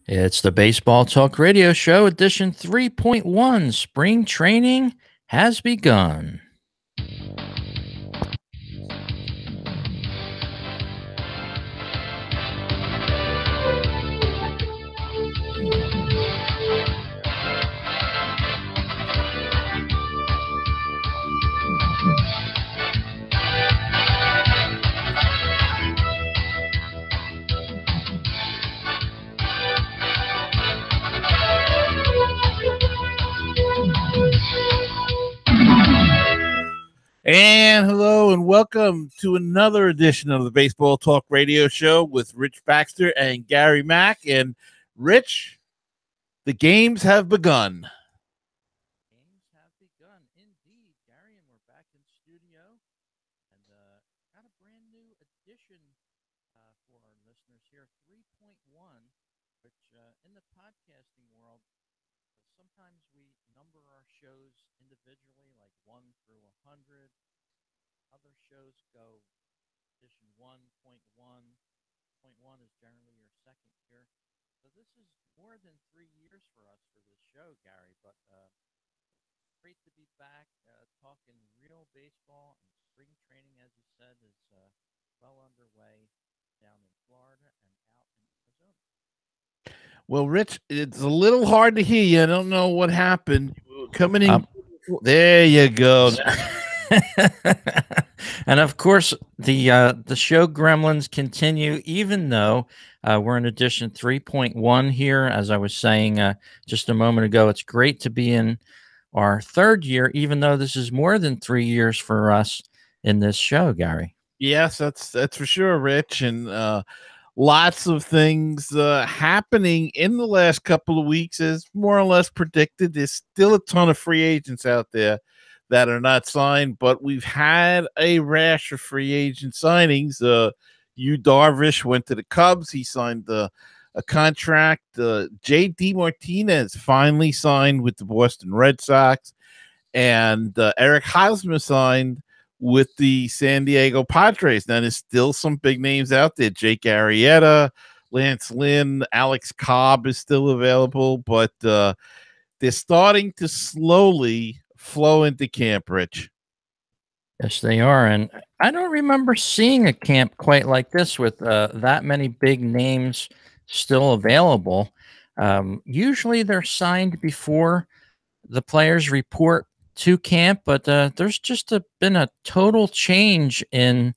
It's the Baseball Talk Radio Show, edition 3.1. Spring training has begun. And hello and welcome to another edition of the Baseball Talk Radio Show with Rich Baxter and Gary Mack. And Rich, the games have begun. Games have begun, indeed, Gary, and we're back in studio and got a brand new edition for our listeners here, 3.1, which in the podcasting world, sometimes we number our shows individually, like 1 through 100. Other shows go edition 1.1. Point one is generally your second year. So this is more than 3 years for us for this show, Gary. But great to be back talking real baseball. And spring training, as you said, is well underway down in Florida and out in Arizona. Well, Rich, it's a little hard to hear you. I don't know what happened. Coming in. There you go. And of course, the show gremlins continue, even though we're in edition 3.1 here. As I was saying just a moment ago, it's great to be in our third year, even though this is more than 3 years for us in this show, Gary. Yes, that's for sure, Rich. And lots of things happening in the last couple of weeks, as more or less predicted. There's still a ton of free agents out there that are not signed, but we've had a rash of free agent signings. Yu Darvish went to the Cubs. He signed a contract. J.D. Martinez finally signed with the Boston Red Sox, and Eric Hosmer signed with the San Diego Padres. Now, there's still some big names out there. Jake Arrieta, Lance Lynn, Alex Cobb is still available, but they're starting to slowly flow into camp, Rich. Yes, they are. And I don't remember seeing a camp quite like this with that many big names still available. Usually they're signed before the players report to camp, but there's just been a total change in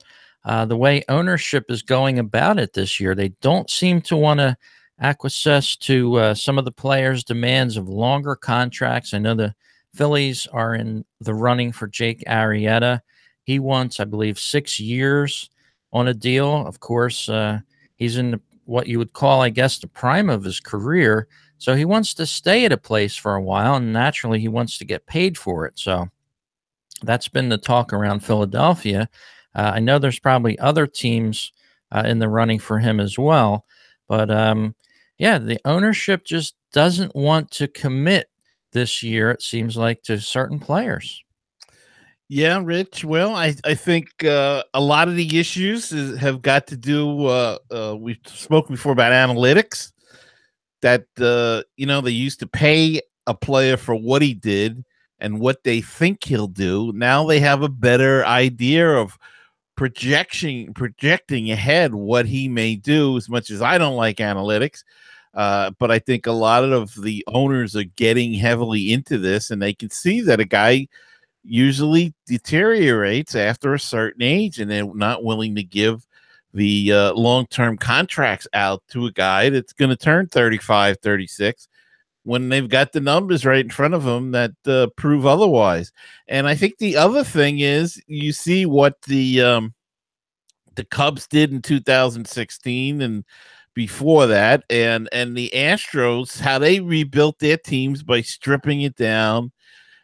the way ownership is going about it this year. They don't seem to want to acquiesce to some of the players' demands of longer contracts. I know the Phillies are in the running for Jake Arrieta. He wants, I believe, 6 years on a deal. Of course, he's in what you would call, I guess, the prime of his career. So he wants to stay at a place for a while, and naturally he wants to get paid for it. So that's been the talk around Philadelphia. I know there's probably other teams in the running for him as well. But yeah, the ownership just doesn't want to commit this year, it seems like, to certain players. Yeah, Rich. Well, I think a lot of the issues have got to do. We've spoken before about analytics. That they used to pay a player for what he did and what they think he'll do. Now they have a better idea of projecting ahead what he may do. As much as I don't like analytics, but I think a lot of the owners are getting heavily into this, and they can see that a guy usually deteriorates after a certain age, and they're not willing to give the long-term contracts out to a guy that's going to turn 35, 36 when they've got the numbers right in front of them that prove otherwise. And I think the other thing is you see what the Cubs did in 2016 and before that, and the Astros, how they rebuilt their teams by stripping it down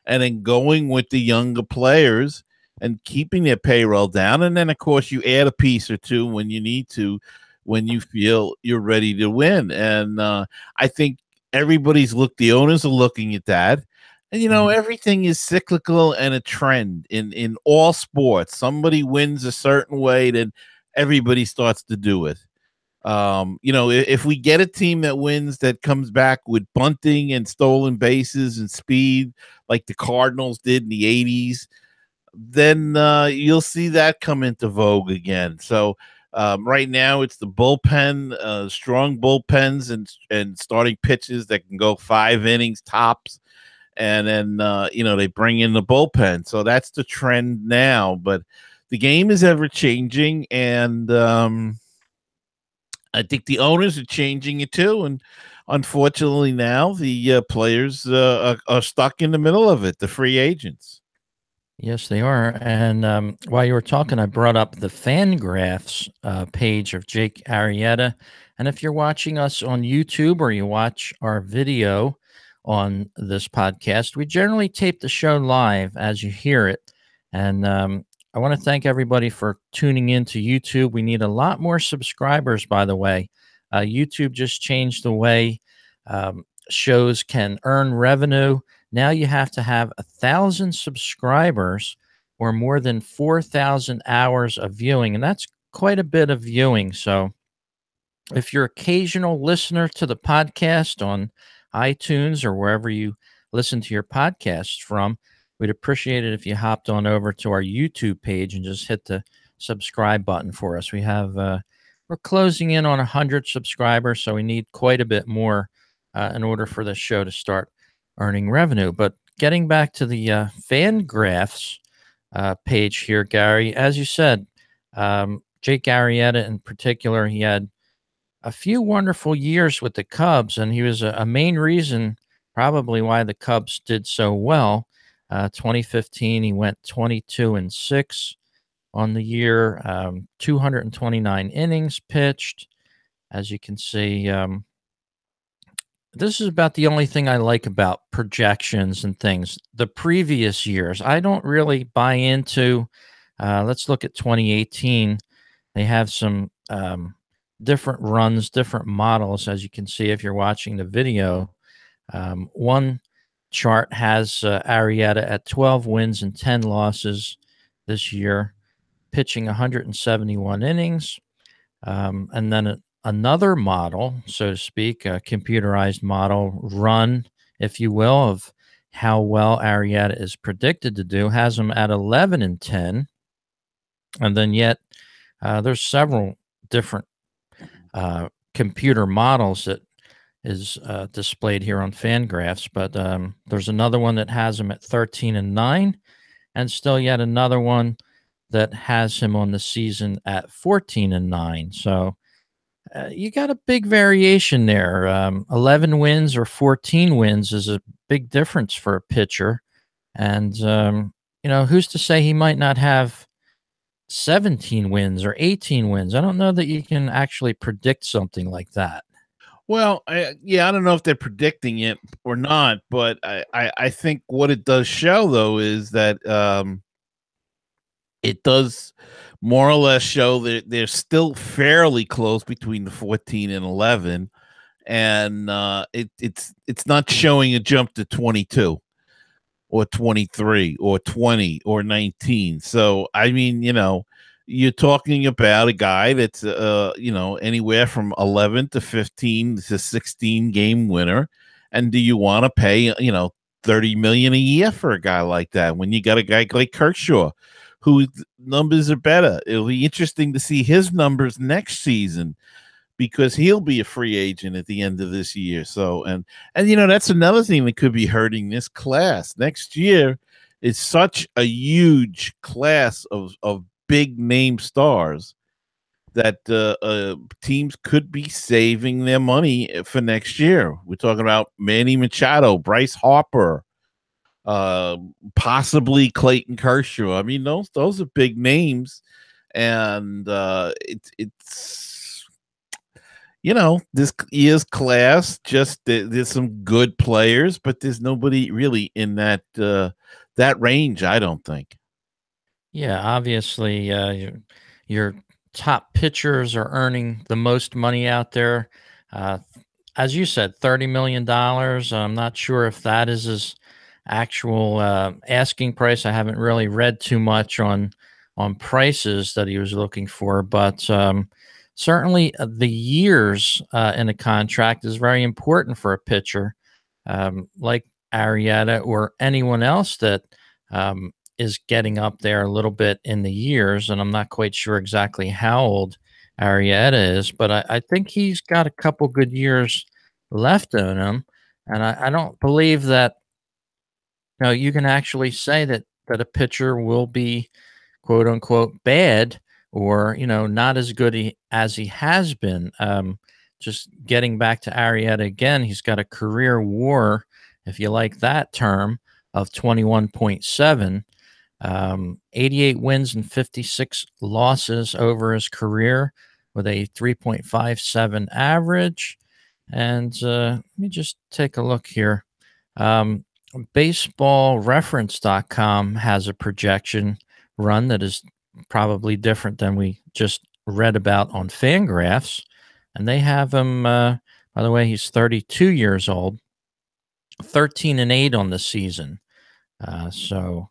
and then going with the younger players and keeping their payroll down. And then, of course, you add a piece or two when you need to, when you feel you're ready to win. And I think the owners are looking at that. And, everything is cyclical and a trend in all sports. Somebody wins a certain way, then everybody starts to do it. If we get a team that wins that comes back with bunting and stolen bases and speed, like the Cardinals did in the '80s, then you'll see that come into vogue again. So right now, it's the bullpen, strong bullpens, and starting pitches that can go 5 innings tops, and then they bring in the bullpen. So that's the trend now. But the game is ever changing, and I think the owners are changing it too. And unfortunately, now the players are stuck in the middle of it. The free agents. Yes, they are. And while you were talking, I brought up the Fangraphs page of Jake Arrieta. And if you're watching us on YouTube or you watch our video on this podcast, we generally tape the show live as you hear it. And I want to thank everybody for tuning in to YouTube. We need a lot more subscribers, by the way. YouTube just changed the way shows can earn revenue. Now you have to have 1,000 subscribers or more than 4,000 hours of viewing, and that's quite a bit of viewing. So if you're occasional listener to the podcast on iTunes or wherever you listen to your podcasts from, we'd appreciate it if you hopped on over to our YouTube page and just hit the subscribe button for us. We're closing in on 100 subscribers, so we need quite a bit more in order for the show to start earning revenue. But getting back to the Fangraphs page here, Gary, as you said, Jake Arrieta in particular, he had a few wonderful years with the Cubs, and he was a main reason probably why the Cubs did so well. 2015, he went 22-6 on the year, 229 innings pitched. As you can see, this is about the only thing I like about projections and things. The previous years, I don't really buy into. Let's look at 2018. They have some different runs, different models, as you can see if you're watching the video. One chart has Arrieta at 12 wins and 10 losses this year, pitching 171 innings. And then another model, so to speak, a computerized model run, if you will, of how well Arrieta is predicted to do, has him at 11-10. And then yet there's several different computer models that is displayed here on Fangraphs, but there's another one that has him at 13-9, and still yet another one that has him on the season at 14-9. So you got a big variation there. 11 wins or 14 wins is a big difference for a pitcher. And, who's to say he might not have 17 wins or 18 wins? I don't know that you can actually predict something like that. Well, I don't know if they're predicting it or not, but I think what it does show, though, is that it does more or less show that they're still fairly close between the 14 and 11, and it's not showing a jump to 22 or 23 or 20 or 19. So I mean, you're talking about a guy that's anywhere from 11 to 15 to 16 game winner, and do you want to pay 30 million a year for a guy like that when you got a guy like Kershaw whose numbers are better? It'll be interesting to see his numbers next season because he'll be a free agent at the end of this year. So and that's another thing that could be hurting this class next year. Is such a huge class of big name stars that teams could be saving their money for next year. We're talking about Manny Machado, Bryce Harper, possibly Clayton Kershaw. I mean, those are big names, and it's this year's class. Just there's some good players, but there's nobody really in that range, I don't think. Yeah, obviously, your top pitchers are earning the most money out there. Uh, as you said, $30 million. I'm not sure if that is his actual asking price. I haven't really read too much on prices that he was looking for, but certainly the years in a contract is very important for a pitcher, like Arrieta or anyone else that is getting up there a little bit in the years. And I'm not quite sure exactly how old Arrieta is, but I think he's got a couple good years left on him. And I don't believe that you can actually say that a pitcher will be quote unquote bad or not as good as he has been. Just getting back to Arietta again, he's got a career WAR, if you like that term, of 21.7, 88 wins and 56 losses over his career with a 3.57 average. And let me just take a look here. um, baseballreference.com has a projection run that is probably different than we just read about on Fangraphs. And they have him, by the way, he's 32 years old, 13-8 on the season. So,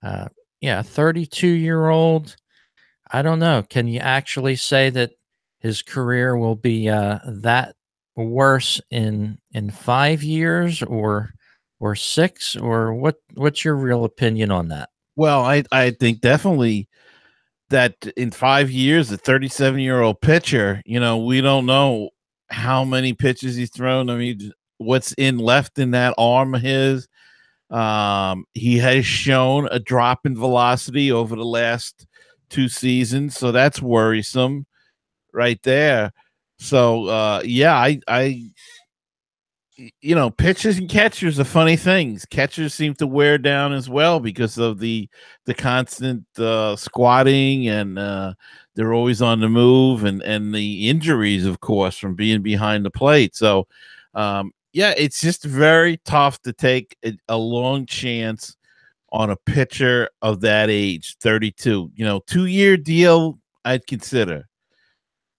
uh, yeah, 32-year-old. I don't know. Can you actually say that his career will be that worse in 5 years or six, or what's your real opinion on that? Well, I think definitely that in 5 years, a 37-year-old pitcher, we don't know how many pitches he's thrown. I mean, what's in left in that arm of his. He has shown a drop in velocity over the last 2 seasons, so that's worrisome right there. So yeah, pitchers and catchers are funny things. Catchers seem to wear down as well because of the constant squatting, and they're always on the move, and the injuries, of course, from being behind the plate. So yeah, it's just very tough to take a long chance on a pitcher of that age, 32. 2-year deal I'd consider.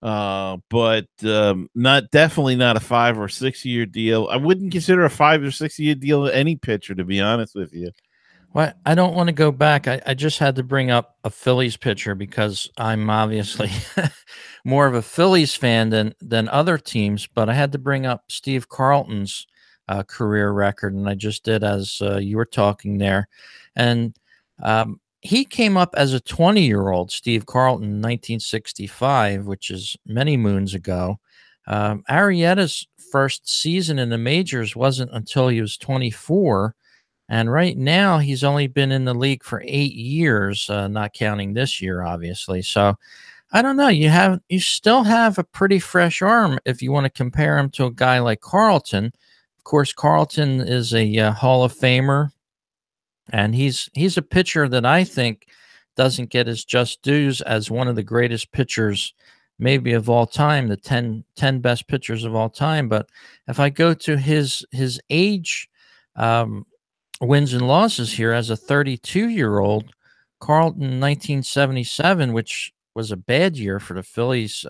But not definitely not a 5 or 6 year deal. I wouldn't consider a 5 or 6 year deal any pitcher, to be honest with you. Well, I don't want to go back. I just had to bring up a Phillies pitcher because I'm obviously more of a Phillies fan than other teams. But I had to bring up Steve Carlton's career record, and I just did as you were talking there. And he came up as a 20-year-old, Steve Carlton, in 1965, which is many moons ago. Arrieta's first season in the majors wasn't until he was 24, and right now, he's only been in the league for 8 years, not counting this year, obviously. So I don't know. You still have a pretty fresh arm if you want to compare him to a guy like Carlton. Of course, Carlton is a Hall of Famer, and he's a pitcher that I think doesn't get his just dues as one of the greatest pitchers, maybe of all time, the ten best pitchers of all time. But if I go to his age, um, wins and losses here as a 32-year-old. Carlton 1977, which was a bad year for the Phillies.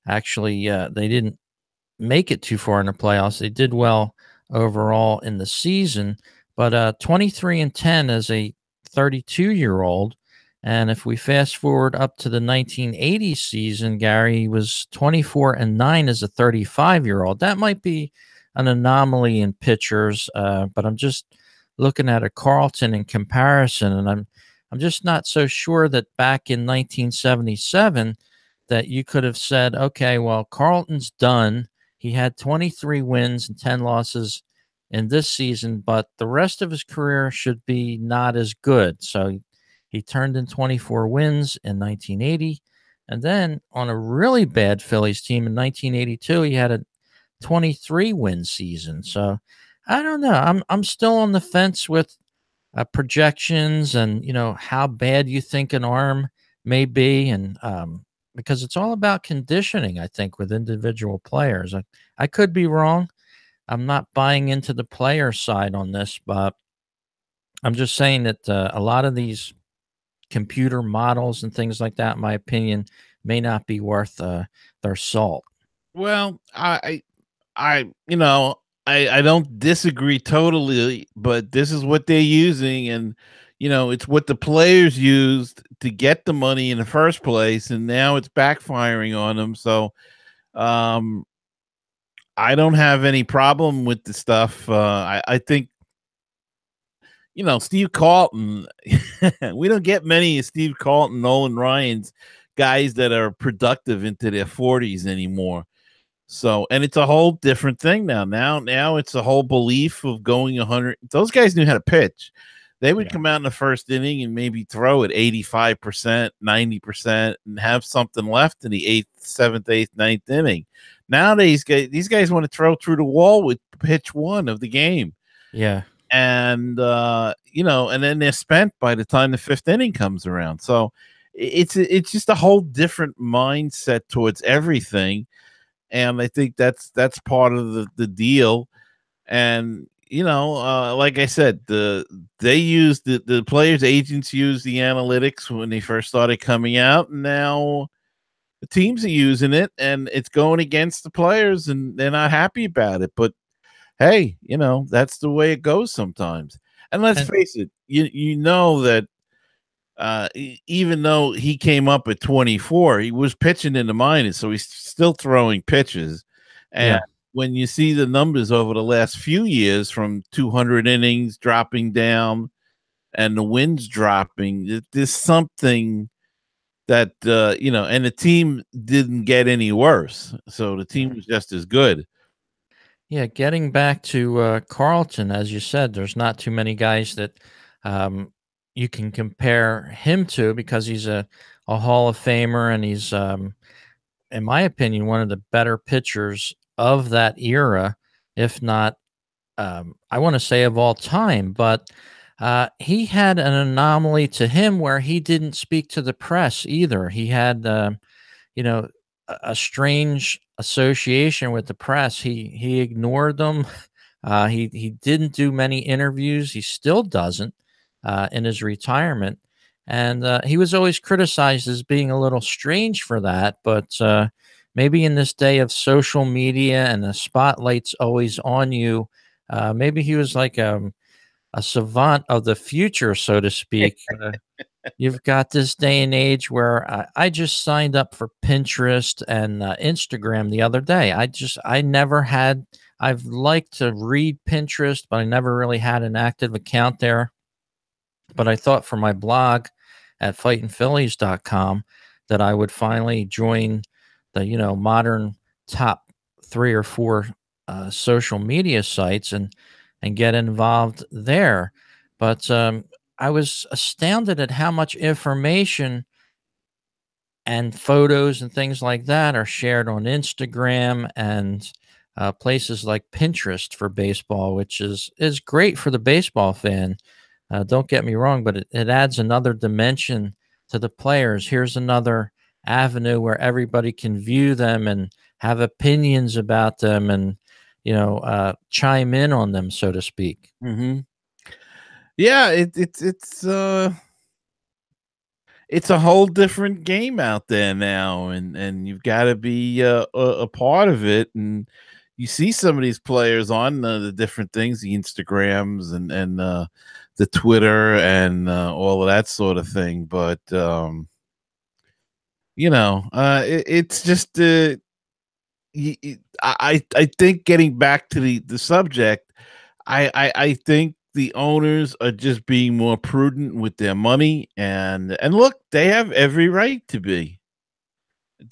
Actually, they didn't make it too far in the playoffs. They did well overall in the season, but 23-10 as a 32-year-old. And if we fast forward up to the 1980 season, Gary was 24-9 as a 35-year-old. That might be an anomaly in pitchers, but I'm just looking at a Carlton in comparison, and I'm just not so sure that back in 1977 that you could have said, okay, well, Carlton's done. He had 23 wins and 10 losses in this season, but the rest of his career should be not as good. So he turned in 24 wins in 1980. And then on a really bad Phillies team in 1982, he had a 23 win season. So I don't know. I'm still on the fence with projections and how bad you think an arm may be, and because it's all about conditioning, I think, with individual players. I could be wrong. I'm not buying into the player side on this, but I'm just saying that a lot of these computer models and things like that, in my opinion, may not be worth their salt. Well, I I don't disagree totally, but this is what they're using, and it's what the players used to get the money in the first place, and now it's backfiring on them. So, um, I don't have any problem with the stuff. I think Steve Carlton. We don't get many of Steve Carlton, Nolan Ryan's guys that are productive into their 40s anymore. So, and it's a whole different thing now. Now it's a whole belief of going 100. Those guys knew how to pitch. They would Yeah. come out in the first inning and maybe throw at 85%, 90%, and have something left in the eighth, seventh, eighth, ninth inning. Nowadays, these guys want to throw through the wall with pitch one of the game. Yeah. And and then they're spent by the time the fifth inning comes around. So it's just a whole different mindset towards everything, and I think that's part of the deal. And like I said, they used the players' agents used the analytics when they first started coming out, and now the teams are using it, and it's going against the players, and they're not happy about it. But hey, that's the way it goes sometimes. And let's And face it, you know that even though he came up at 24, he was pitching in the minors, so he's still throwing pitches. And yeah. when you see the numbers over the last few years from 200 innings dropping down and the wins dropping, there's something that and the team didn't get any worse, so the team Yeah. was just as good. Yeah, getting back to Carlton, as you said, there's not too many guys that um, you can compare him to because he's a Hall of Famer and he's, in my opinion, one of the better pitchers of that era, if not, I want to say of all time. But he had an anomaly to him where he didn't speak to the press either. He had you know, a strange association with the press. He ignored them. He didn't do many interviews. He still doesn't in his retirement, and he was always criticized as being a little strange for that. But maybe in this day of social media and the spotlight's always on you, maybe he was like a savant of the future, so to speak. You've got this day and age where I just signed up for Pinterest and Instagram the other day. I never had, I've liked to read Pinterest, but I never really had an active account there. But I thought for my blog at fightingphillies.com that I would finally join the, modern top three or four social media sites and get involved there. But I was astounded at how much information and photos and things like that are shared on Instagram and places like Pinterest for baseball, which is great for the baseball fan. Don't get me wrong, but it adds another dimension to the players. Here's another avenue where everybody can view them and have opinions about them and chime in on them, so to speak. Hmm. Yeah, it's a whole different game out there now, and you've got to be a part of it. And you see some of these players on the different things, the Instagrams and the Twitter and all of that sort of thing. But it's just I think getting back to the subject, I think the owners are just being more prudent with their money, and look, they have every right to be.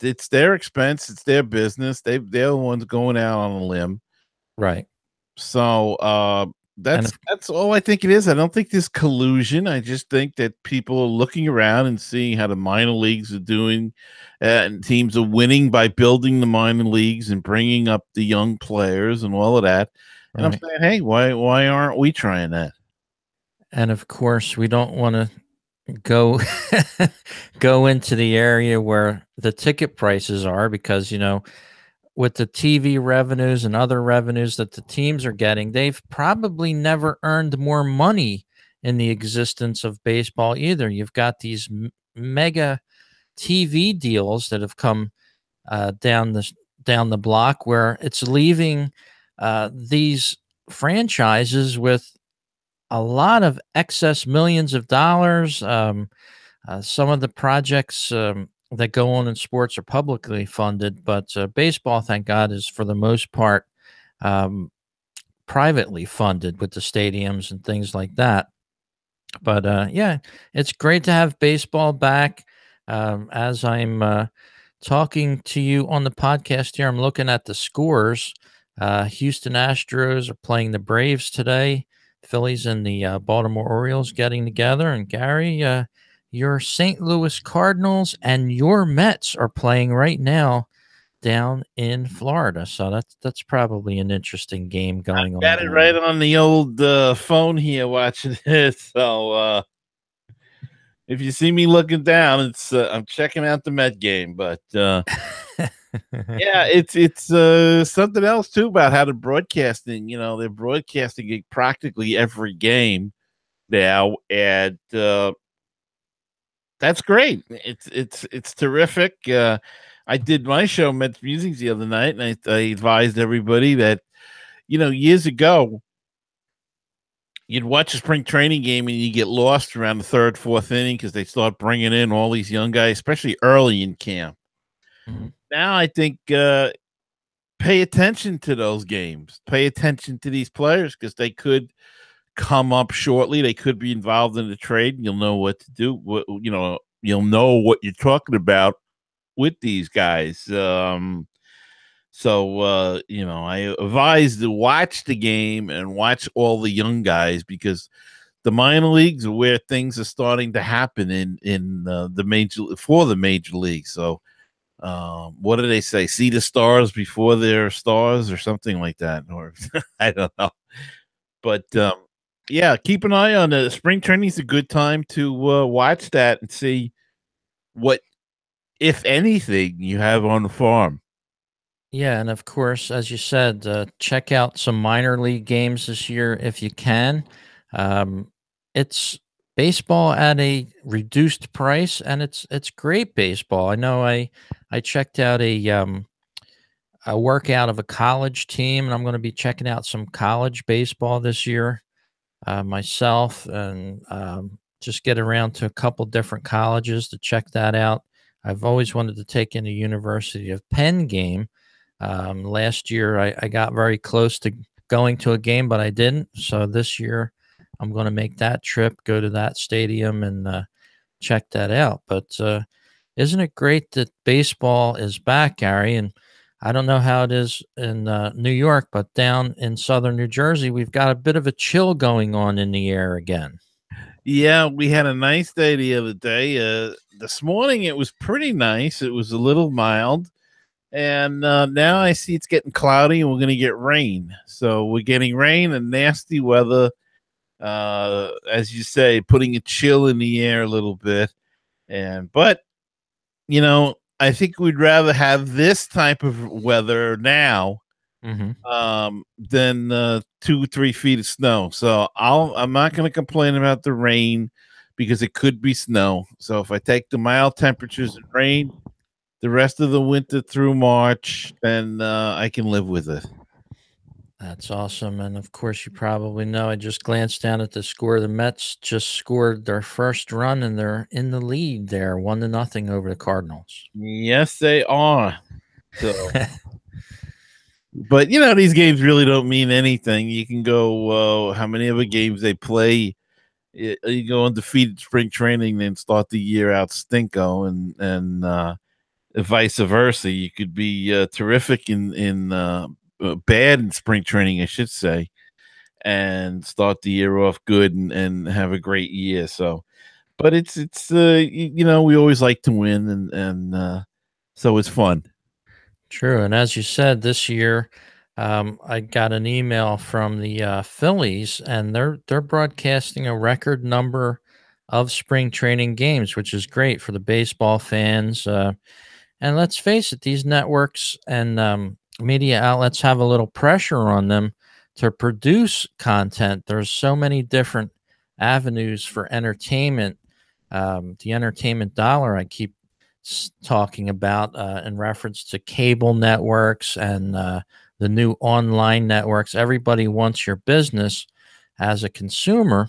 It's their expense, it's their business. They're the ones going out on a limb. Right. So And that's all I think it is. I don't think there's collusion. I just think that people are looking around and seeing how the minor leagues are doing, and teams are winning by building the minor leagues and bringing up the young players and all of that. And I'm right. saying, hey, why aren't we trying that? And of course, we don't want to go go into the area where the ticket prices are because with the TV revenues and other revenues that the teams are getting, they've probably never earned more money in the existence of baseball either. You've got these mega TV deals that have come down the block where it's leaving these franchises with a lot of excess millions of dollars. Some of the projects that go on in sports are publicly funded, but baseball, thank God, is for the most part um, privately funded with the stadiums and things like that. But yeah, it's great to have baseball back. As I'm talking to you on the podcast here, I'm looking at the scores. Houston Astros are playing the Braves today. Phillies and the Baltimore Orioles getting together. And Gary, your St. Louis Cardinals and your Mets are playing right now down in Florida. So that's probably an interesting game going on Got it down right there. on the old phone here watching this. So if you see me looking down, it's I'm checking out the Met game. But yeah, it's something else too about how the broadcasting. They're broadcasting it practically every game now, and that's great. It's terrific. I did my show, Mets Musings, the other night, and I advised everybody that years ago you'd watch a spring training game and you get lost around the third, fourth inning because they start bringing in all these young guys, especially early in camp. Mhm. Now I think pay attention to those games. Pay attention to these players because they could come up shortly. They could be involved in the trade, and you'll know what to do. You'll know what you're talking about with these guys. I advise to watch the game and watch all the young guys because the minor leagues are where things are starting to happen in the major league. So, what do they say? See the stars before they're stars, or something like that, or I don't know. But yeah, keep an eye on it. Spring training is a good time to watch that and see what, if anything, you have on the farm. Yeah, and of course, as you said, check out some minor league games this year if you can. Um, it's baseball at a reduced price, and it's great baseball. I know I checked out a workout of a college team, and I'm going to be checking out some college baseball this year myself, and just get around to a couple different colleges to check that out. I've always wanted to take in a University of Penn game. Last year, I got very close to going to a game, but I didn't. So this year, I'm going to make that trip, go to that stadium, and check that out. But isn't it great that baseball is back, Gary? And I don't know how it is in New York, but down in southern New Jersey, we've got a bit of a chill going on in the air again. Yeah, we had a nice day the other day. This morning it was pretty nice. It was a little mild, and now I see it's getting cloudy, and we're going to get rain. So we're getting rain and nasty weather. As you say, putting a chill in the air a little bit. But I think we'd rather have this type of weather now Hmm. than 2 3 feet of snow. So I'm not going to complain about the rain because it could be snow. So if I take the mild temperatures and rain the rest of the winter through March, then I can live with it. That's awesome. And of course, you probably know I just glanced down at the score. The Mets just scored their first run and they're in the lead there, 1-0 over the Cardinals. Yes, they are. So, but these games really don't mean anything. You can go how many other games they play. You go undefeated spring training, then start the year out stinko, and vice versa. You could be terrific in bad in spring training, I should say, and start the year off good and have a great year. So, but we always like to win, and so it's fun. True. And as you said, this year, I got an email from the Phillies, and they're broadcasting a record number of spring training games, which is great for the baseball fans. And let's face it, these networks and media outlets have a little pressure on them to produce content. There's so many different avenues for entertainment. The entertainment dollar I keep talking about in reference to cable networks and the new online networks. Everybody wants your business. as a consumer,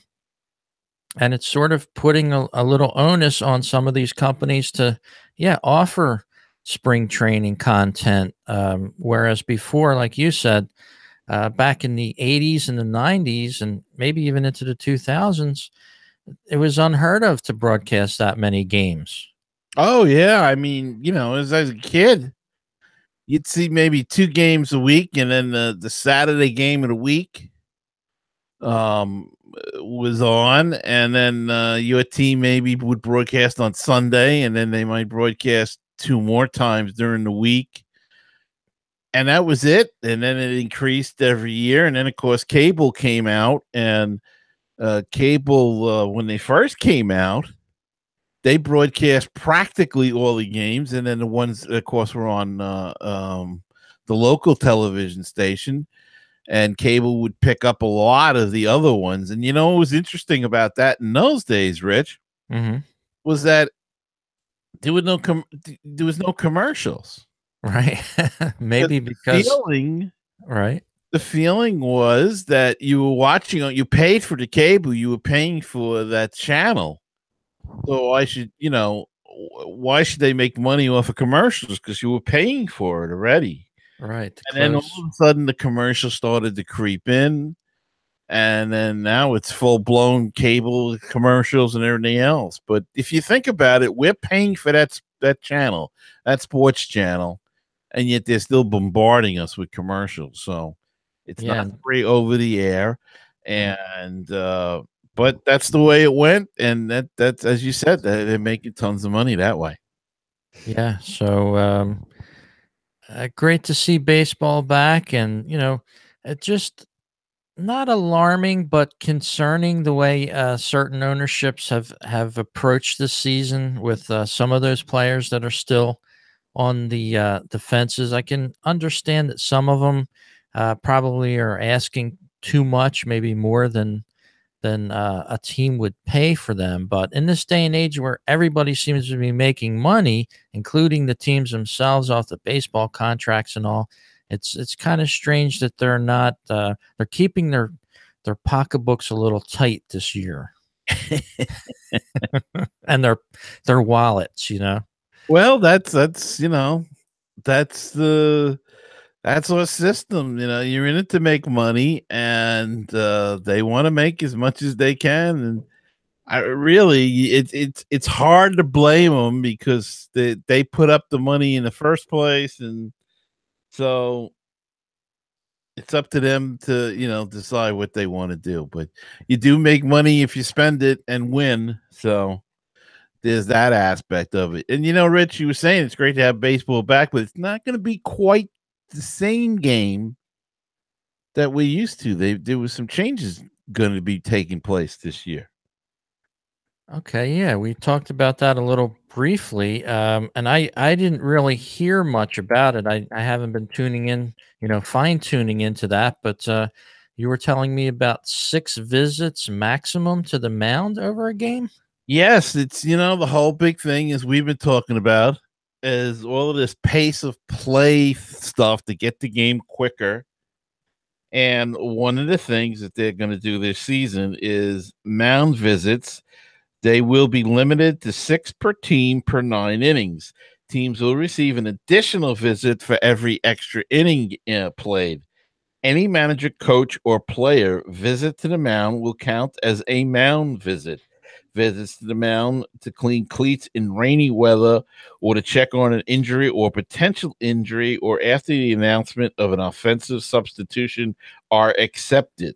and it's sort of putting a little onus on some of these companies to, yeah, offer spring training content. Whereas before, like you said, back in the 80s and the 90s, and maybe even into the 2000s, it was unheard of to broadcast that many games. Oh yeah, I mean, as a kid, you'd see maybe 2 games a week, and then the Saturday game of the week, was on, and then, your team maybe would broadcast on Sunday, and then they might broadcast 2 more times during the week, and that was it, and then it increased every year, and then, of course, cable came out, and, cable, when they first came out, they broadcast practically all the games, and then the ones, of course, were on, the local television station, and cable would pick up a lot of the other ones. And what was interesting about that in those days, Rich, Hmm. was that there was no commercials. Right. The Maybe because, feeling right. the feeling was that you were watching, you paid for the cable, you were paying for that channel. So why should they make money off of commercials? Because you were paying for it already. Right. To And then all close. of a sudden the commercials started to creep in. And then now it's full blown cable commercials and everything else. But if you think about it, we're paying for that channel, that sports channel, and yet they're still bombarding us with commercials. So it's Yeah. not free over the air, and but that's the way it went, and that's as you said, they're making tons of money that way. Yeah. So, great to see baseball back, and it just not alarming, but concerning the way certain ownerships have approached this season with some of those players that are still on the fences. I can understand that some of them probably are asking too much, maybe more than a team would pay for them. But in this day and age where everybody seems to be making money, including the teams themselves off the baseball contracts and all, it's kind of strange that they're not they're keeping their pocketbooks a little tight this year, and their wallets, Well, that's the that's our system. You're in it to make money, and they want to make as much as they can. And I really, it's hard to blame them because they put up the money in the first place, and so it's up to them to decide what they want to do. But you do make money if you spend it and win. So there's that aspect of it. And Rich, you were saying it's great to have baseball back, but it's not going to be quite the same game that we used to. There was some changes going to be taking place this year. Okay, yeah, we talked about that a little briefly, and I didn't really hear much about it. I haven't been tuning in, fine tuning into that. But you were telling me about 6 visits maximum to the mound over a game. Yes, it's the whole big thing is we've been talking about is all of this pace of play stuff to get the game quicker. And one of the things that they're going to do this season is mound visits. They will be limited to 6 per team per 9 innings. Teams will receive an additional visit for every extra inning played. Any manager, coach, or player visit to the mound will count as a mound visit. Visits to the mound to clean cleats in rainy weather or to check on an injury or potential injury or after the announcement of an offensive substitution are accepted.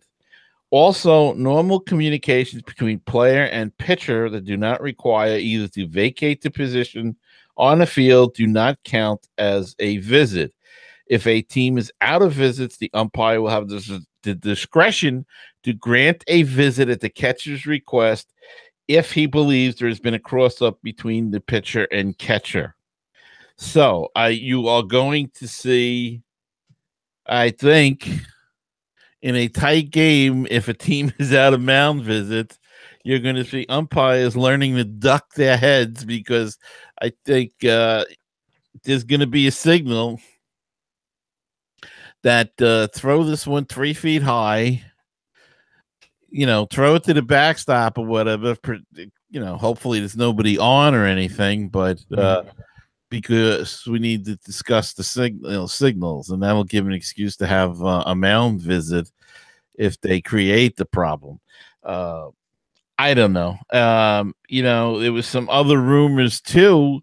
Also, normal communications between player and pitcher that do not require either to vacate the position on the field do not count as a visit. If a team is out of visits, the umpire will have the discretion to grant a visit at the catcher's request if he believes there has been a cross up between the pitcher and catcher. So, you are going to see, I think, in a tight game, if a team is out of mound visits, you're going to see umpires learning to duck their heads because I think there's going to be a signal that throw this one 3 feet high. throw it to the backstop or whatever. Hopefully there's nobody on or anything, but Mhm. because we need to discuss the signals, and that'll give an excuse to have a mound visit if they create the problem. Uh, I don't know. There was some other rumors too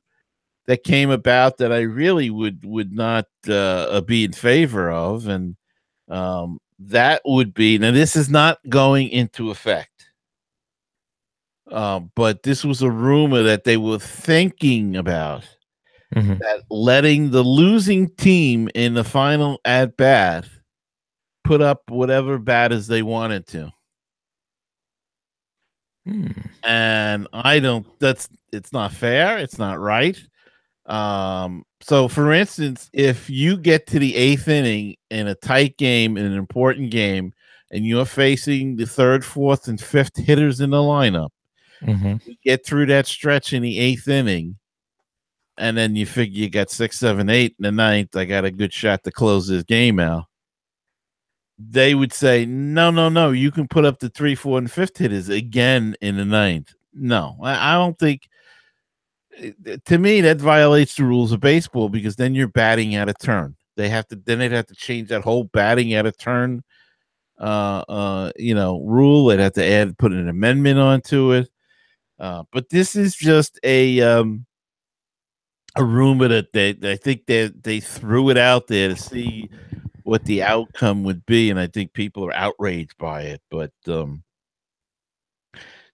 that came about that I really would not be in favor of, and that would be, now this is not going into effect, but this was a rumor that they were thinking about, Mhm. that letting the losing team in the final at bat put up whatever batters they wanted to. Hmm. And I don't, it's not fair. It's not right. So for instance, if you get to the eighth inning in a tight game, in an important game, and you're facing the third, fourth, and fifth hitters in the lineup, Mhm. you get through that stretch in the eighth inning, and then you figure you got 6, 7, 8 in the ninth. I got a good shot to close this game out. They would say, no, no, no, you can put up the 3, 4, and fifth hitters again in the ninth. No, I don't think. To me, that violates the rules of baseball, because then you're batting out of turn. They'd have to change that whole batting out of turn rule. They'd have to put an amendment onto it. But this is just a rumor that I think they threw it out there to see what the outcome would be, and I think people are outraged by it. But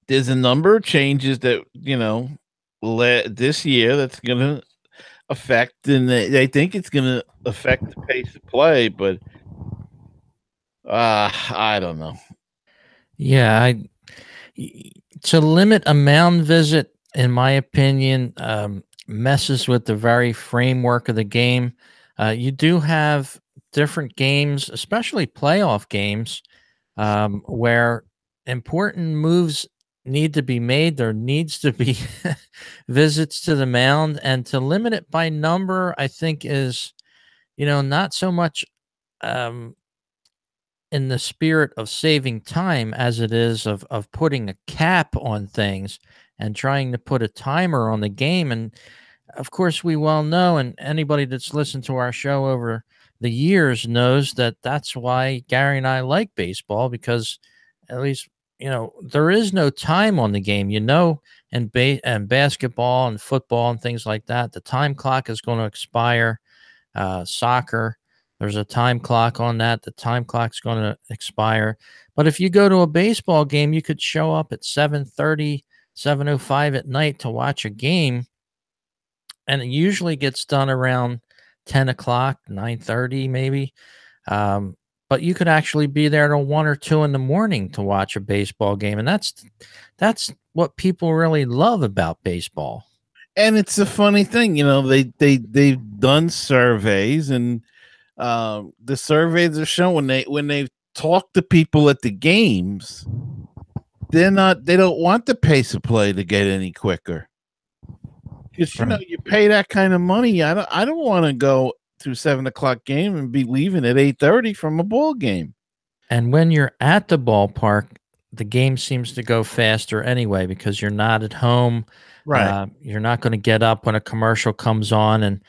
there's a number of changes that this year that's going to affect, and they think it's going to affect the pace of play. But I don't know. Yeah, to limit a mound visit, in my opinion, messes with the very framework of the game. You do have different games, especially playoff games, where important moves need to be made. There needs to be visits to the mound, and to limit it by number, I think is, not so much um, in the spirit of saving time as it is of putting a cap on things and trying to put a timer on the game. And of course, we well know, and anybody that's listened to our show over the years knows that that's why Gary and I like baseball, because at least, there is no time on the game. And basketball and football and things like that, the time clock is going to expire. Soccer, there's a time clock on that. The time clock's going to expire. But if you go to a baseball game, you could show up at 7:30, 7:05 at night to watch a game, and it usually gets done around 10 o'clock, 9:30 maybe. Um, but you could actually be there till 1 or 2 in the morning to watch a baseball game, and that's what people really love about baseball. And it's a funny thing, they've done surveys, and the surveys are showing, when they talk to people at the games, they don't want the pace of play to get any quicker, because Right. you pay that kind of money. I don't want to go to 7 o'clock game and be leaving at 8:30 from a ball game. And when you're at the ballpark, the game seems to go faster anyway because you're not at home. Right. You're not going to get up when a commercial comes on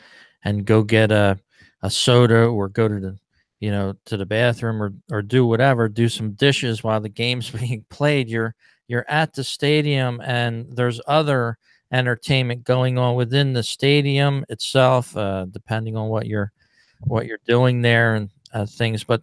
and go get a soda or go to the bathroom or do whatever, do some dishes while the game's being played. You're at the stadium, and there's other entertainment going on within the stadium itself, depending on what you're doing there and things. But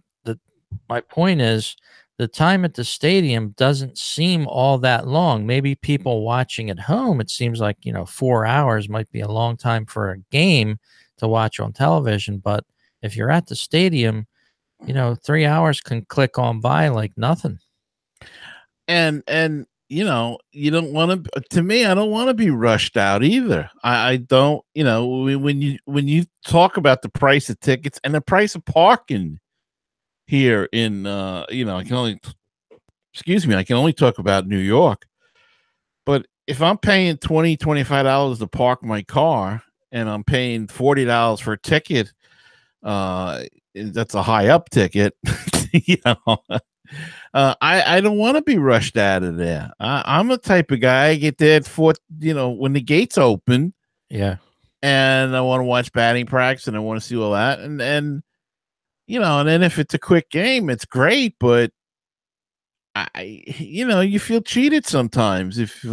my point is, the time at the stadium doesn't seem all that long. Maybe people watching at home, it seems like, 4 hours might be a long time for a game to watch on television. But if you're at the stadium, 3 hours can click on by like nothing. And you don't want to me, I don't want to be rushed out either. I don't, when you talk about the price of tickets and the price of parking here in I can only, excuse me, I can only talk about New York. But if I'm paying $25 to park my car, and I'm paying $40 for a ticket, that's a high up ticket. you know I don't want to be rushed out of there. I'm the type of guy I get there at when the gates open, Yeah. and I want to watch batting practice and I want to see all that, and then if it's a quick game, it's great, but you feel cheated sometimes if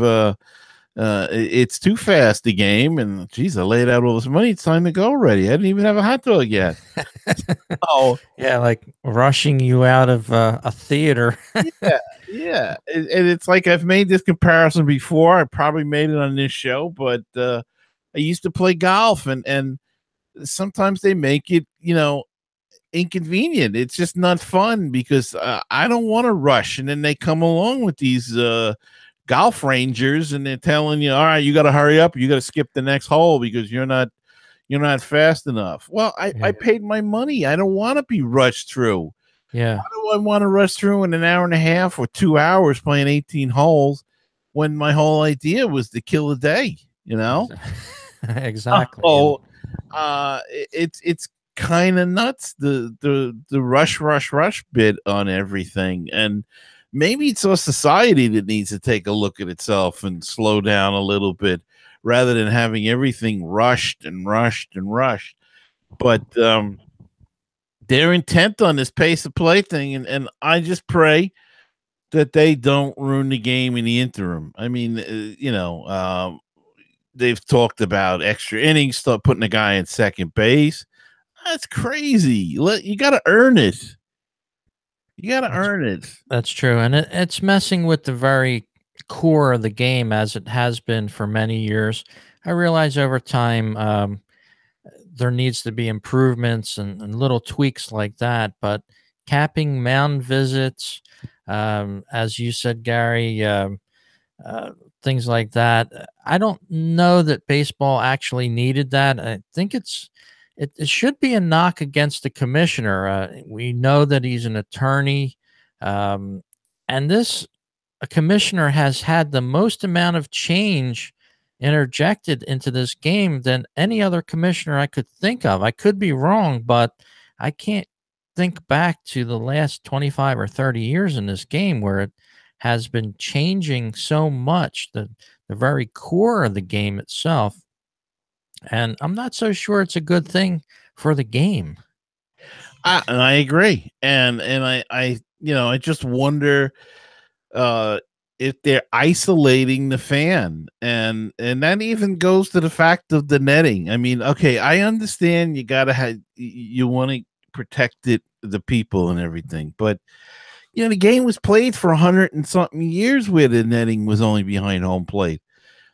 it's too fast the game, and geez, I laid out all this money. It's time to go already. I didn't even have a hot dog yet. Oh, Yeah, like rushing you out of a theater. yeah, yeah, and it's like I've made this comparison before. I probably made it on this show, but I used to play golf, and sometimes they make it, inconvenient. It's just not fun because I don't want to rush, and then they come along with these golf rangers, and they're telling you, "All right, you got to hurry up. You got to skip the next hole because you're not fast enough." Well, I Yeah. paid my money. I don't want to be rushed through. Yeah. Do I want to rush through in an hour and a half or 2 hours playing 18 holes when my whole idea was to kill a day? You know? Exactly. And Oh, it's kind of nuts, the rush bit on everything, and maybe it's a society that needs to take a look at itself and slow down a little bit rather than having everything rushed and rushed and rushed. But they're intent on this pace of play thing, and I just pray that they don't ruin the game in the interim. I mean, they've talked about extra innings, start putting a guy in second base. That's crazy. You got to earn it. You got to that's earn it. that's true, and it's messing with the very core of the game as it has been for many years. I realize over time there needs to be improvements and little tweaks like that, but capping mound visits, as you said, Gary, uh, things like that. I don't know that baseball actually needed that. I think it should be a knock against the commissioner. We know that he's an attorney, um, and this a commissioner has had the most amount of change interjected into this game than any other commissioner I could think of. I could be wrong, but I can't think back to the last 25 or 30 years in this game where it has been changing so much, the very core of the game itself. And I'm not so sure it's a good thing for the game. And I agree. And I just wonder uh if they're isolating the fan, and that even goes to the fact of the netting. I mean, okay, I understand you want to protect the people and everything, but the game was played for 100 and something years where the netting was only behind home plate.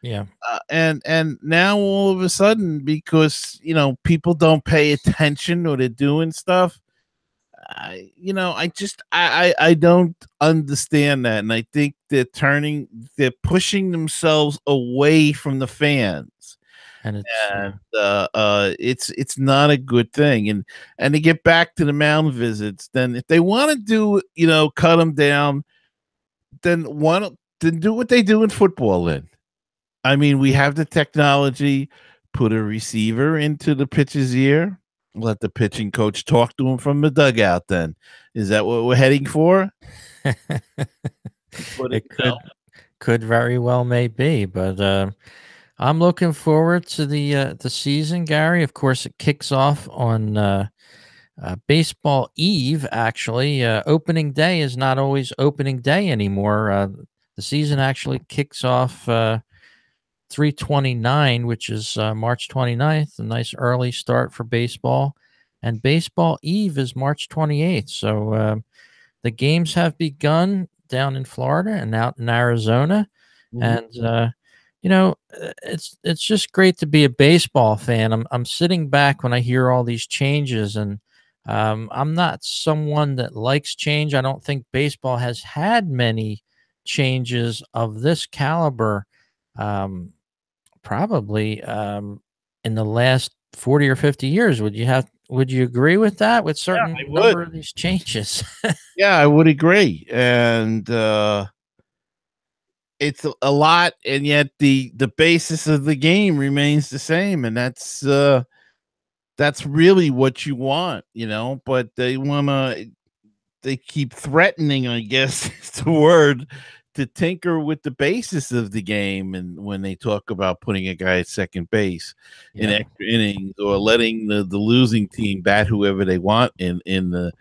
Yeah. And now all of a sudden, because people don't pay attention or they're doing stuff, I don't understand that, and I think they're pushing themselves away from the fans, And it's, and it's not a good thing. And to get back to the mound visits, then if they want to do, cut them down, then do what they do in football. Then I mean, we have the technology. Put a receiver into the pitcher's ear. Let the pitching coach talk to him from the dugout. Then is that what we're heading for? But it could very well may be, but I'm looking forward to the season, Gary. Of course, it kicks off on baseball eve. Actually, opening day is not always opening day anymore. The season actually kicks off 3/29, which is March 29th. A nice early start for baseball, and baseball eve is March 28th. So the games have begun down in Florida and out in Arizona, Mhm. and it's just great to be a baseball fan. I'm sitting back when I hear all these changes, and I'm not someone that likes change. I don't think baseball has had many changes of this caliber, um, probably in the last 40 or 50 years. Would you agree with that? With Yeah, certain I would. number of these changes? Yeah, I would agree. And it's a lot, and yet the basis of the game remains the same, and that's really what you want. But they want to. they keep threatening, I guess is the word, to tinker with the basis of the game. And when they talk about putting a guy at second base in Yeah. extra innings, or letting the losing team bat whoever they want in the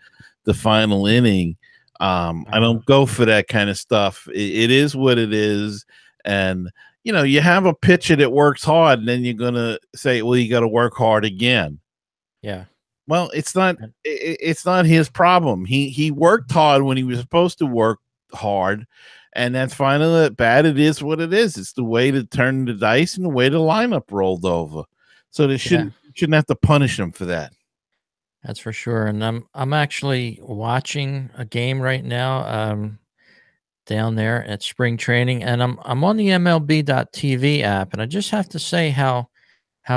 final inning, I don't go for that kind of stuff. It is what it is. And you have a pitcher that works hard, and then you're gonna say, well, you got to work hard again. Yeah. Well, it's not his problem. He worked hard when he was supposed to work hard, and that's fine and bad. It is what it is. It's the way to turn the dice and the way the lineup rolled over. So they Yeah. shouldn't have to punish him for that. That's for sure. And I'm actually watching a game right now down there at spring training, and I'm on the MLB.TV app, and I just have to say how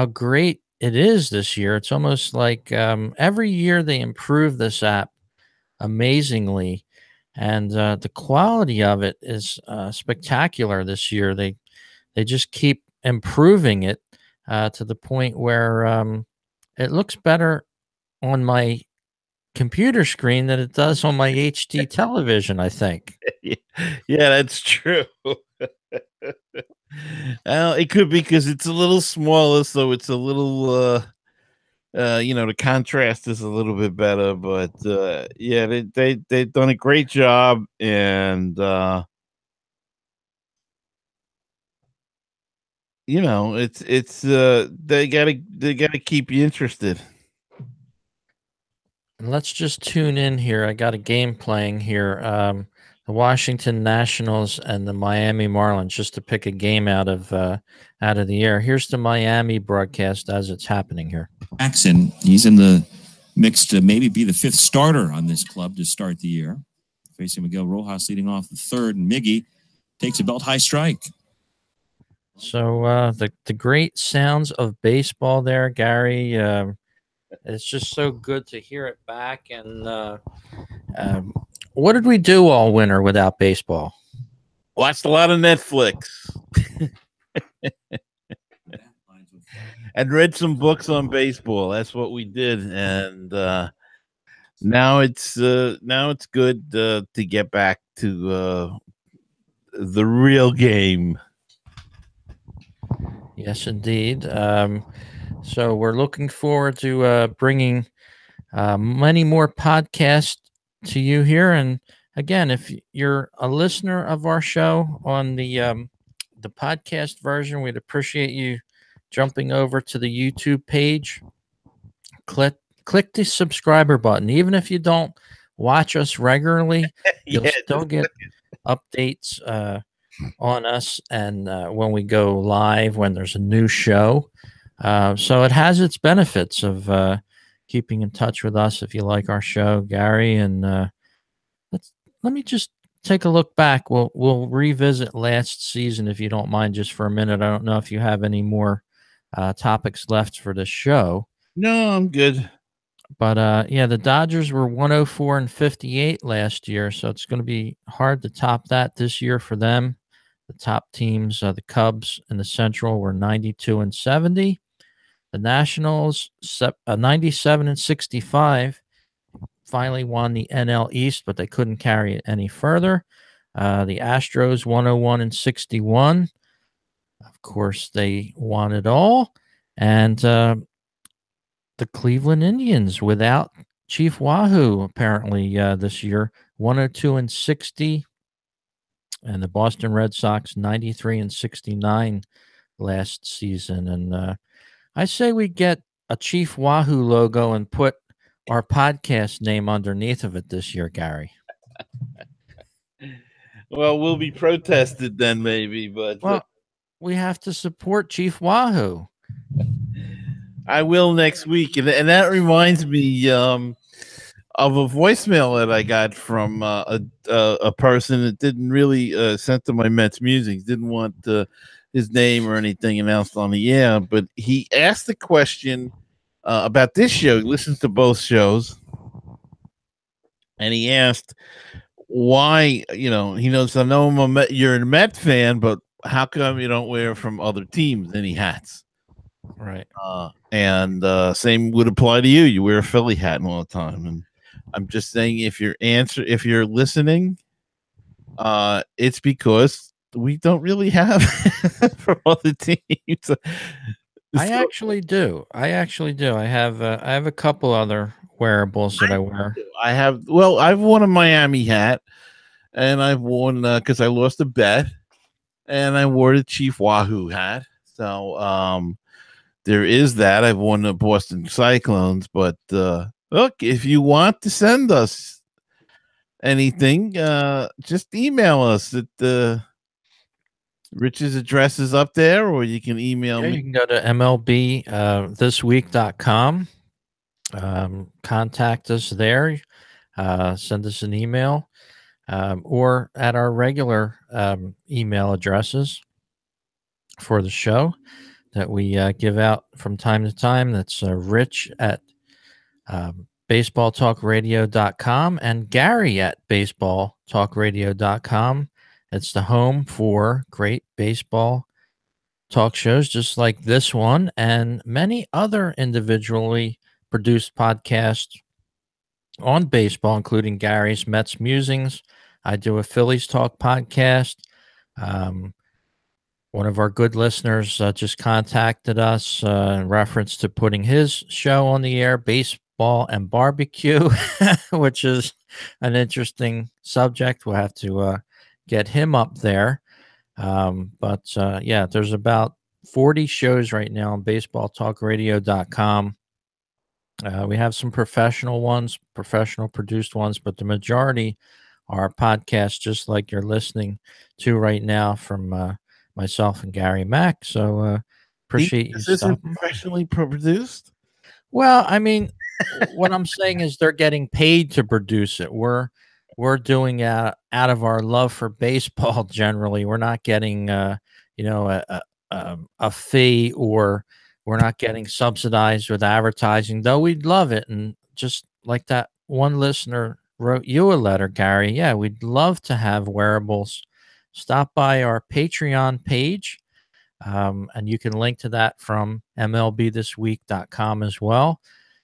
great it is this year. It's almost like every year they improve this app amazingly, and the quality of it is spectacular this year. They just keep improving it to the point where it looks better on my computer screen than it does on my HD television, I think. Yeah, that's true. Well, it could be because it's a little smaller, so it's a little the contrast is a little bit better. But yeah, they've done a great job. And they gotta keep you interested. And let's just tune in here. I got a game playing here. The Washington Nationals and the Miami Marlins, just to pick a game out of the air. Here's the Miami broadcast as it's happening here. Jackson, he's in the mix to maybe be the fifth starter on this club to start the year. Facing Miguel Rojas leading off the third, and Miggy takes a belt high strike. So the great sounds of baseball there, Gary. It's just so good to hear it back. And what did we do all winter without baseball? Watched a lot of Netflix. And read some books on baseball. That's what we did. And now it's good to get back to the real game. Yes, indeed. So we're looking forward to bringing many more podcasts to you here. And again, if you're a listener of our show on the podcast version, we'd appreciate you jumping over to the YouTube page. Click the subscriber button. Even if you don't watch us regularly, you'll still get updates on us, and when we go live, when there's a new show. So it has its benefits of keeping in touch with us if you like our show, Gary. And let me just take a look back. We'll revisit last season if you don't mind, just for a minute. I don't know if you have any more topics left for this show. No, I'm good. But yeah, the Dodgers were 104-58 last year, so it's going to be hard to top that this year for them. The top teams, the Cubs in the Central, were 92-70. The Nationals, 97-65, finally won the NL East, but they couldn't carry it any further. The Astros, 101-61. Of course, they won it all. And the Cleveland Indians, without Chief Wahoo, apparently this year, 102-60. And the Boston Red Sox, 93-69 last season. And I say we get a Chief Wahoo logo and put our podcast name underneath of it this year, Gary. Well, we'll be protested then, maybe. But well, we have to support Chief Wahoo. I will next week. And that reminds me of a voicemail that I got from a person that didn't really sent to my Mets Music, didn't want his name or anything announced on the air, but he asked the question about this show. He listens to both shows, and he asked why, he knows, I know you're a Met fan, but how come you don't wear from other teams any hats? Right. And same would apply to you. You wear a Philly hat all the time. And I'm just saying if you're listening, it's because we don't really have for all the teams. I So, actually do. I have a couple other wearables that I wear. I've worn a Miami hat, and I've worn because I lost a bet, and I wore the Chief Wahoo hat. So there is that. I've worn the Boston Cyclones, but look, if you want to send us anything, just email us at Rich's address is up there, or you can email Yeah, me. you can go to mlbthisweek.com. Contact us there. Send us an email, or at our regular email addresses for the show that we give out from time to time. That's Rich at baseballtalkradio.com and Gary at baseballtalkradio.com. It's the home for great baseball talk shows just like this one and many other individually produced podcasts on baseball, including Gary's Mets Musings. I do a Phillies Talk podcast. Um, One of our good listeners just contacted us in reference to putting his show on the air, Baseball and Barbecue, which is an interesting subject. We'll have to get him up there. But yeah, there's about 40 shows right now on baseballtalkradio.com. We have some professional ones, professional produced ones, but the majority are podcasts just like you're listening to right now from myself and Gary Mack. So appreciate you This isn't stopping by. professionally produced. Well, I mean, what I'm saying is they're getting paid to produce it. We're doing out of our love for baseball. Generally, we're not getting you know a fee, or we're not getting subsidized with advertising. Though we'd love it, and just like that one listener wrote you a letter, Gary. Yeah, we'd love to have wearables. Stop by our Patreon page. And you can link to that from mlbthisweek.com as well.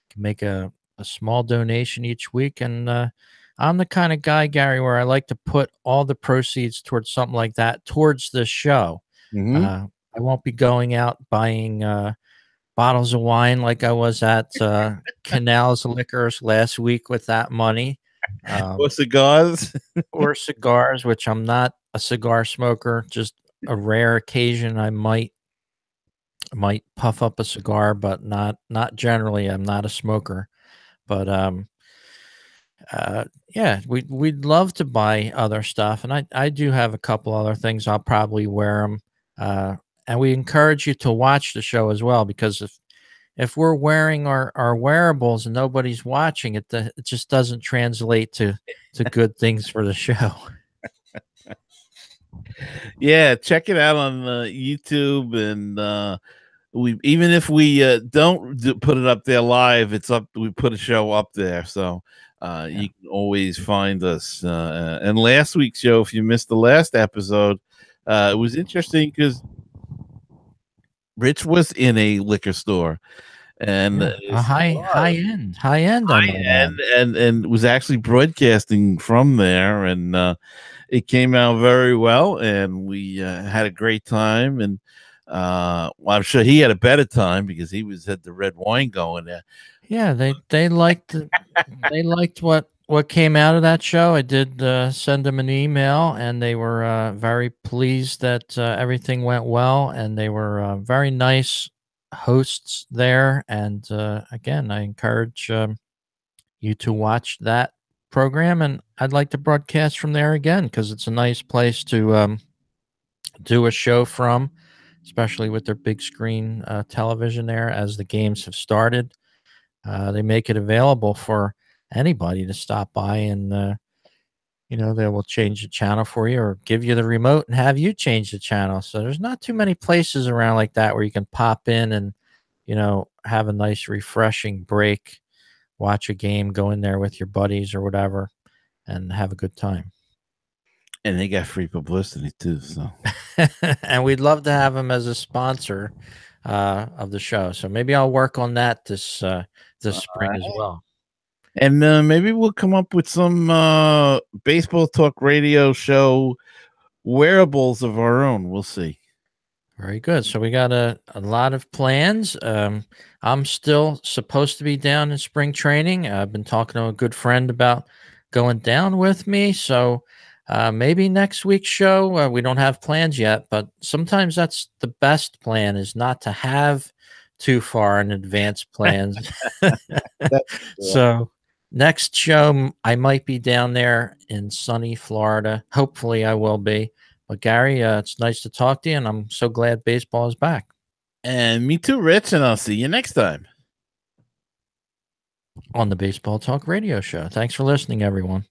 You can make a small donation each week. And I'm the kind of guy, Gary, where I like to put all the proceeds towards something like that, towards the show. Mm-hmm. I won't be going out buying bottles of wine like I was at Canals Liquors last week with that money. Or cigars. Or cigars, which I'm not a cigar smoker. Just a rare occasion I might puff up a cigar, but not generally. I'm not a smoker. But yeah, we'd love to buy other stuff, and I do have a couple other things. I'll probably wear them. And we encourage you to watch the show as well, because if we're wearing our wearables and nobody's watching it, it just doesn't translate to good things for the show. Yeah, check it out on YouTube, and we even if we don't put it up there live, it's up. We put a show up there, so you can always find us. And last week's show, if you missed the last episode, it was interesting because Rich was in a liquor store, and A high end, I might add. and was actually broadcasting from there, and it came out very well, and we had a great time. And well, I'm sure he had a better time because he had the red wine going there. Yeah, they liked what came out of that show. I did send them an email, and they were very pleased that everything went well, and they were very nice hosts there. And again, I encourage you to watch that program, and I'd like to broadcast from there again because it's a nice place to do a show from, especially with their big screen television there as the games have started. They make it available for anybody to stop by, and they will change the channel for you or give you the remote and have you change the channel. So there's not too many places around like that where you can pop in and have a nice refreshing break, watch a game, go in there with your buddies or whatever, and have a good time. And they got free publicity too. So and we'd love to have them as a sponsor of the show. So maybe I'll work on that this spring as well. And maybe we'll come up with some baseball talk radio show wearables of our own. We'll see. Very good. So we got a lot of plans. I'm still supposed to be down in spring training. I've been talking to a good friend about going down with me. So maybe next week's show, we don't have plans yet, but sometimes that's the best plan, is not to have too far in advance plans. So next show, I might be down there in sunny Florida. Hopefully I will be. But Gary, it's nice to talk to you, and I'm so glad baseball is back. And me too, Rich, and I'll see you next time On the Baseball Talk Radio Show. Thanks for listening, everyone.